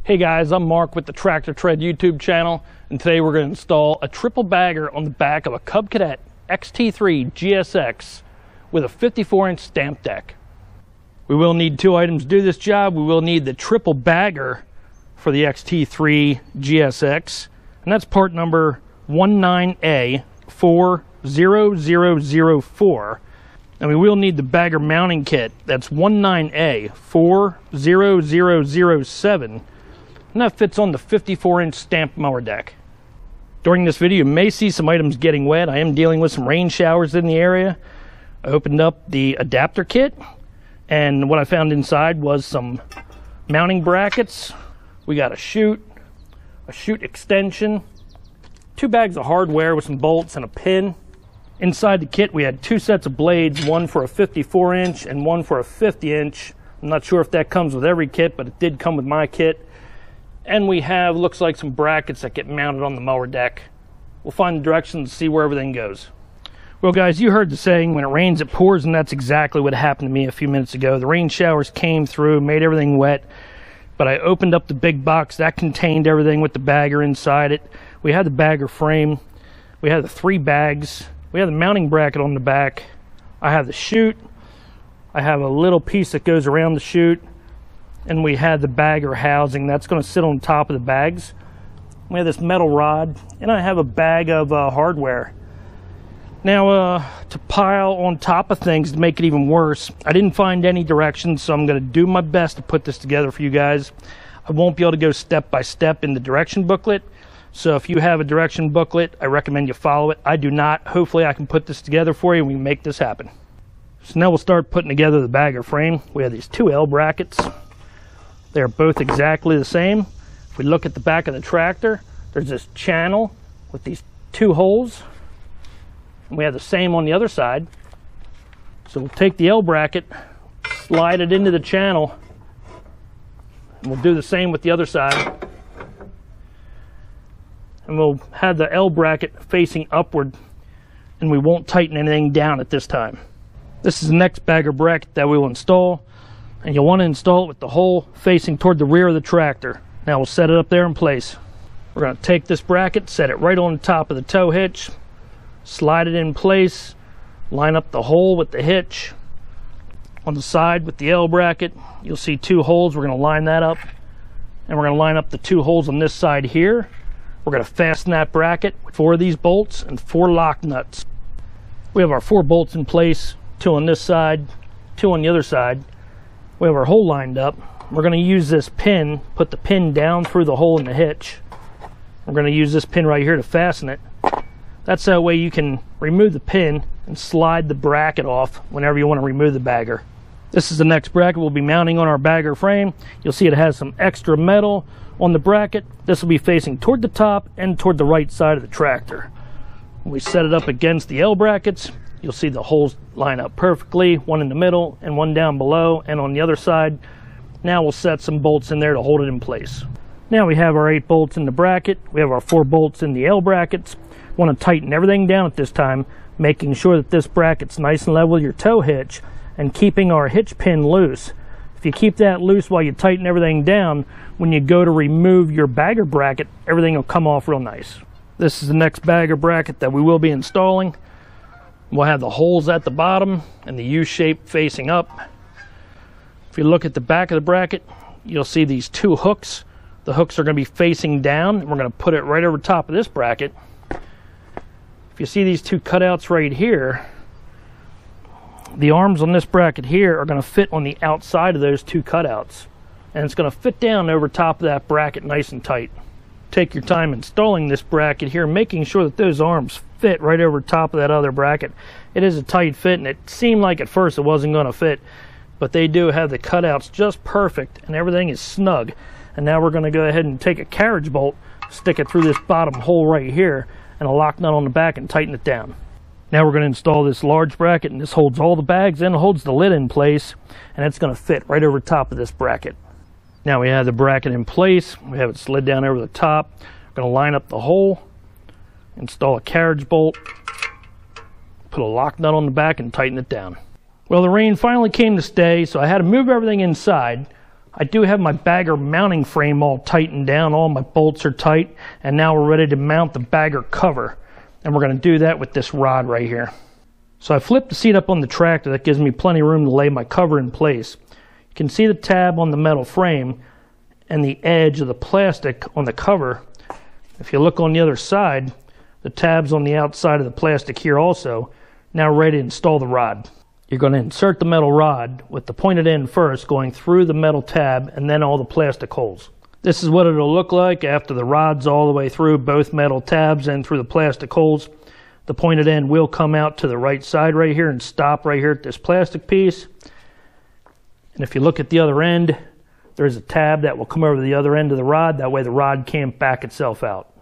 Hey guys, I'm Mark with the TractorTread YouTube channel, and today we're going to install a triple bagger on the back of a Cub Cadet XT3 GSX with a 54-inch stamp deck. We will need two items to do this job. We will need the triple bagger for the XT3 GSX, and that's part number 19A40004. And we will need the bagger mounting kit. That's 19A40007. And that fits on the 54-inch stamped mower deck. During this video, you may see some items getting wet. I am dealing with some rain showers in the area. I opened up the adapter kit, and what I found inside was some mounting brackets. We got a chute extension, 2 bags of hardware with some bolts and a pin. Inside the kit, we had 2 sets of blades, one for a 54-inch and one for a 50-inch. I'm not sure if that comes with every kit, but it did come with my kit. And we have, looks like, some brackets that get mounted on the mower deck. We'll find the directions to see where everything goes. Well guys, you heard the saying, when it rains it pours, and that's exactly what happened to me a few minutes ago. The rain showers came through, made everything wet, but I opened up the big box that contained everything with the bagger inside it. We had the bagger frame, we had the 3 bags, we have the mounting bracket on the back, I have the chute, I have a little piece that goes around the chute, and we had the bagger housing that's going to sit on top of the bags. We have this metal rod, and I have a bag of hardware. Now, to pile on top of things to make it even worse, I didn't find any directions, so I'm going to do my best to put this together for you guys. I won't be able to go step by step in the direction booklet, so if you have a direction booklet, I recommend you follow it. I do not. Hopefully I can put this together for you and we can make this happen. So now we'll start putting together the bagger frame. We have these 2 L brackets. They're both exactly the same. If we look at the back of the tractor, there's this channel with these 2 holes. And we have the same on the other side. So we'll take the L bracket, slide it into the channel, and we'll do the same with the other side. And we'll have the L bracket facing upward, and we won't tighten anything down at this time. This is the next bagger bracket that we will install, and you'll want to install it with the hole facing toward the rear of the tractor. Now we'll set it up there in place. We're going to take this bracket, set it right on the top of the tow hitch, slide it in place, line up the hole with the hitch. On the side with the L bracket, you'll see 2 holes. We're going to line that up, and we're going to line up the 2 holes on this side here. We're going to fasten that bracket with 4 of these bolts and 4 lock nuts. We have our 4 bolts in place, 2 on this side, 2 on the other side. We have our hole lined up. We're going to use this pin, put the pin down through the hole in the hitch. We're going to use this pin right here to fasten it. That's that way you can remove the pin and slide the bracket off whenever you want to remove the bagger. This is the next bracket we'll be mounting on our bagger frame. You'll see it has some extra metal on the bracket. This will be facing toward the top and toward the right side of the tractor. When we set it up against the L brackets, you'll see the holes line up perfectly, one in the middle and one down below and on the other side. Now we'll set some bolts in there to hold it in place. Now we have our 8 bolts in the bracket. We have our 4 bolts in the L brackets. Want to tighten everything down at this time, making sure that this bracket's nice and level with your tow hitch and keeping our hitch pin loose. If you keep that loose while you tighten everything down, when you go to remove your bagger bracket, everything will come off real nice. This is the next bagger bracket that we will be installing. We'll have the holes at the bottom and the U-shape facing up. If you look at the back of the bracket, you'll see these 2 hooks. The hooks are going to be facing down, and we're going to put it right over top of this bracket. If you see these 2 cutouts right here, the arms on this bracket here are going to fit on the outside of those 2 cutouts, and it's going to fit down over top of that bracket nice and tight. Take your time installing this bracket here, making sure that those arms fit right over top of that other bracket. It is a tight fit, and it seemed like at first it wasn't going to fit, but they do have the cutouts just perfect and everything is snug. And now we're going to go ahead and take a carriage bolt, stick it through this bottom hole right here, and a lock nut on the back and tighten it down. Now we're going to install this large bracket, and this holds all the bags and holds the lid in place, and it's going to fit right over top of this bracket. Now we have the bracket in place. We have it slid down over the top. We're going to line up the hole, install a carriage bolt, put a lock nut on the back and tighten it down. Well, the rain finally came to stay, so I had to move everything inside. I do have my bagger mounting frame all tightened down. All my bolts are tight, and now we're ready to mount the bagger cover. And we're going to do that with this rod right here. So I flipped the seat up on the tractor. That gives me plenty of room to lay my cover in place. You can see the tab on the metal frame and the edge of the plastic on the cover. If you look on the other side, the tab's on the outside of the plastic here also. Now ready to install the rod. You're going to insert the metal rod with the pointed end first, going through the metal tab and then all the plastic holes. This is what it'll look like after the rod's all the way through both metal tabs and through the plastic holes. The pointed end will come out to the right side right here and stop right here at this plastic piece. And if you look at the other end, there's a tab that will come over to the other end of the rod. That way the rod can't back itself out.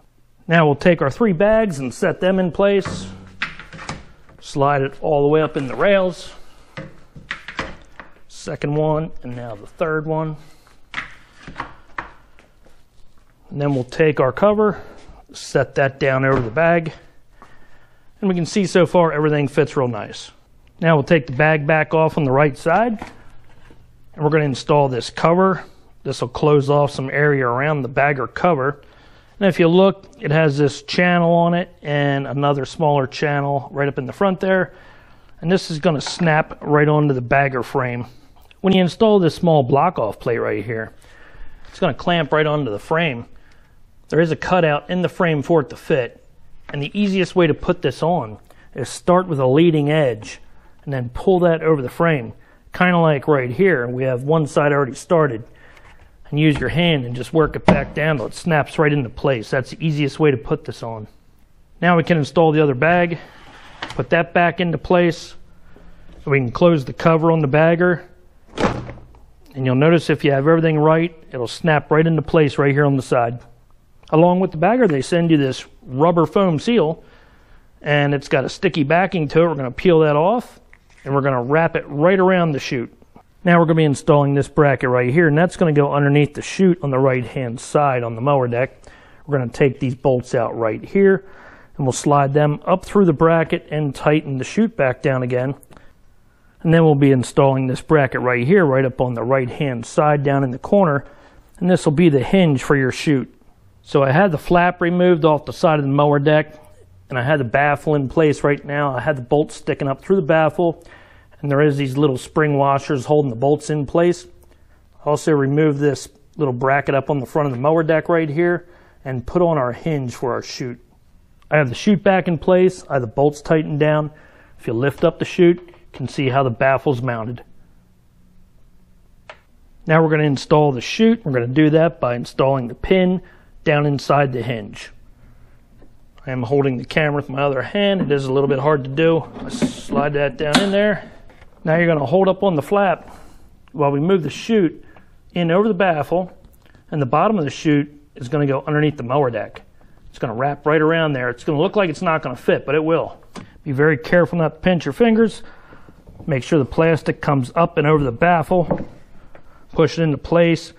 Now we'll take our 3 bags and set them in place. Slide it all the way up in the rails. Second one, and now the third one. And then we'll take our cover, set that down over the bag. And we can see so far everything fits real nice. Now we'll take the bag back off on the right side. And we're going to install this cover. This will close off some area around the bagger cover. And if you look, it has this channel on it and another smaller channel right up in the front there. And this is going to snap right onto the bagger frame. When you install this small block-off plate right here, it's going to clamp right onto the frame. There is a cutout in the frame for it to fit. And the easiest way to put this on is start with a leading edge and then pull that over the frame. Kind of like right here. We have one side already started. And use your hand and just work it back down till it snaps right into place. That's the easiest way to put this on. Now we can install the other bag, put that back into place. We can close the cover on the bagger. And you'll notice if you have everything right, it'll snap right into place right here on the side. Along with the bagger, they send you this rubber foam seal, and it's got a sticky backing to it. We're going to peel that off, and we're going to wrap it right around the chute. Now we're going to be installing this bracket right here, and that's going to go underneath the chute on the right-hand side on the mower deck. We're going to take these bolts out right here, and we'll slide them up through the bracket and tighten the chute back down again. And then we'll be installing this bracket right here, right up on the right-hand side down in the corner, and this will be the hinge for your chute. So I had the flap removed off the side of the mower deck, and I had the baffle in place right now. I had the bolts sticking up through the baffle. And there is these little spring washers holding the bolts in place. Also remove this little bracket up on the front of the mower deck right here and put on our hinge for our chute. I have the chute back in place. I have the bolts tightened down. If you lift up the chute, you can see how the baffle's mounted. Now we're going to install the chute. We're going to do that by installing the pin down inside the hinge. I am holding the camera with my other hand. It is a little bit hard to do. I slide that down in there. Now you're going to hold up on the flap while we move the chute in over the baffle, and the bottom of the chute is going to go underneath the mower deck. It's going to wrap right around there. It's going to look like it's not going to fit, but it will. Be very careful not to pinch your fingers. Make sure the plastic comes up and over the baffle. Push it into place,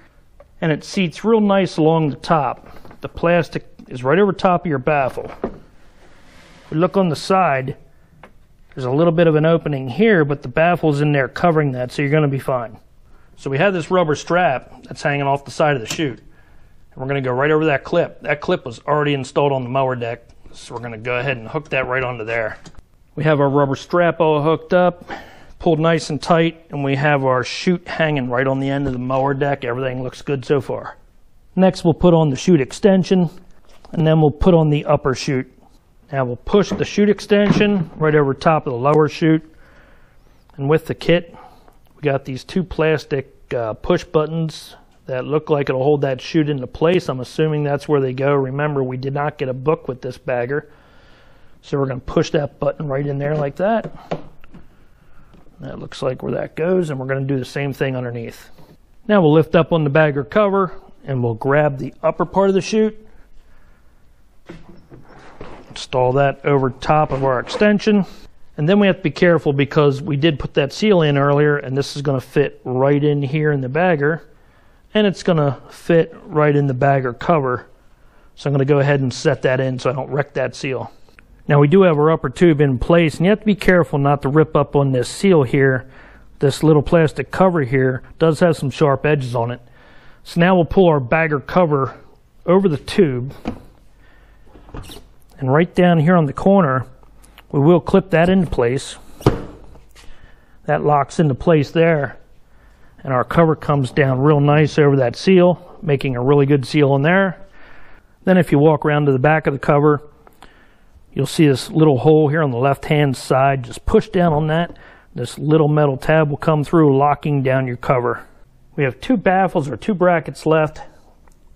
and it seats real nice along the top. The plastic is right over top of your baffle. If we look on the side, there's a little bit of an opening here, but the baffle's in there covering that, so you're going to be fine. So we have this rubber strap that's hanging off the side of the chute. And we're going to go right over that clip. That clip was already installed on the mower deck, so we're going to go ahead and hook that right onto there. We have our rubber strap all hooked up, pulled nice and tight, and we have our chute hanging right on the end of the mower deck. Everything looks good so far. Next, we'll put on the chute extension, and then we'll put on the upper chute. Now we'll push the chute extension right over top of the lower chute. And with the kit, we got these 2 plastic push buttons that look like it'll hold that chute into place. I'm assuming that's where they go. Remember, we did not get a book with this bagger. So we're going to push that button right in there like that. That looks like where that goes, and we're going to do the same thing underneath. Now we'll lift up on the bagger cover, and we'll grab the upper part of the chute. Install that over top of our extension, and then we have to be careful because we did put that seal in earlier, and this is going to fit right in here in the bagger, and it's going to fit right in the bagger cover. So I'm going to go ahead and set that in so I don't wreck that seal. Now we do have our upper tube in place, and you have to be careful not to rip up on this seal here This little plastic cover here does have some sharp edges on it. So now we'll pull our bagger cover over the tube, and right down here on the corner we will clip that into place. That locks into place there, and our cover comes down real nice over that seal, making a really good seal in there. Then if you walk around to the back of the cover, you'll see this little hole here on the left hand side. Just push down on that. This little metal tab will come through, locking down your cover. We have two baffles or two brackets left,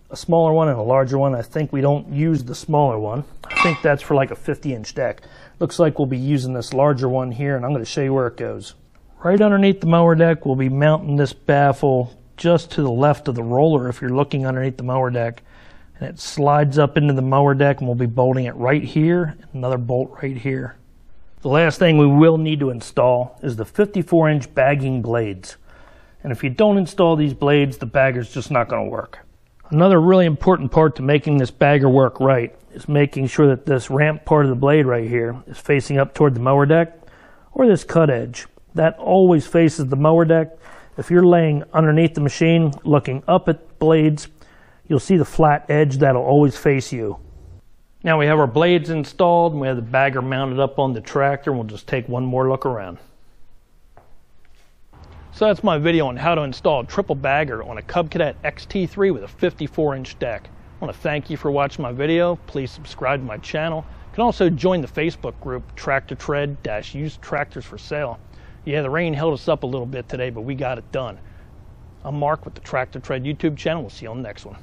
a smaller one and a larger one. I think we don't use the smaller one. I think that's for like a 50-inch deck. Looks like we'll be using this larger one here, and I'm going to show you where it goes. Right underneath the mower deck, we'll be mounting this baffle just to the left of the roller if you're looking underneath the mower deck. And it slides up into the mower deck, and we'll be bolting it right here, and another bolt right here. The last thing we will need to install is the 54-inch bagging blades. And if you don't install these blades, the bagger's just not going to work. Another really important part to making this bagger work right is making sure that this ramp part of the blade right here is facing up toward the mower deck, or this cut edge. That always faces the mower deck. If you're laying underneath the machine looking up at blades, you'll see the flat edge that'll always face you. Now we have our blades installed, and we have the bagger mounted up on the tractor, and we'll just take one more look around. So that's my video on how to install a triple bagger on a Cub Cadet XT3 with a 54-inch deck. I want to thank you for watching my video. Please subscribe to my channel. You can also join the Facebook group TractorTread Used Tractors for Sale. Yeah, the rain held us up a little bit today, but we got it done. I'm Mark with the TractorTread YouTube channel. We'll see you on the next one.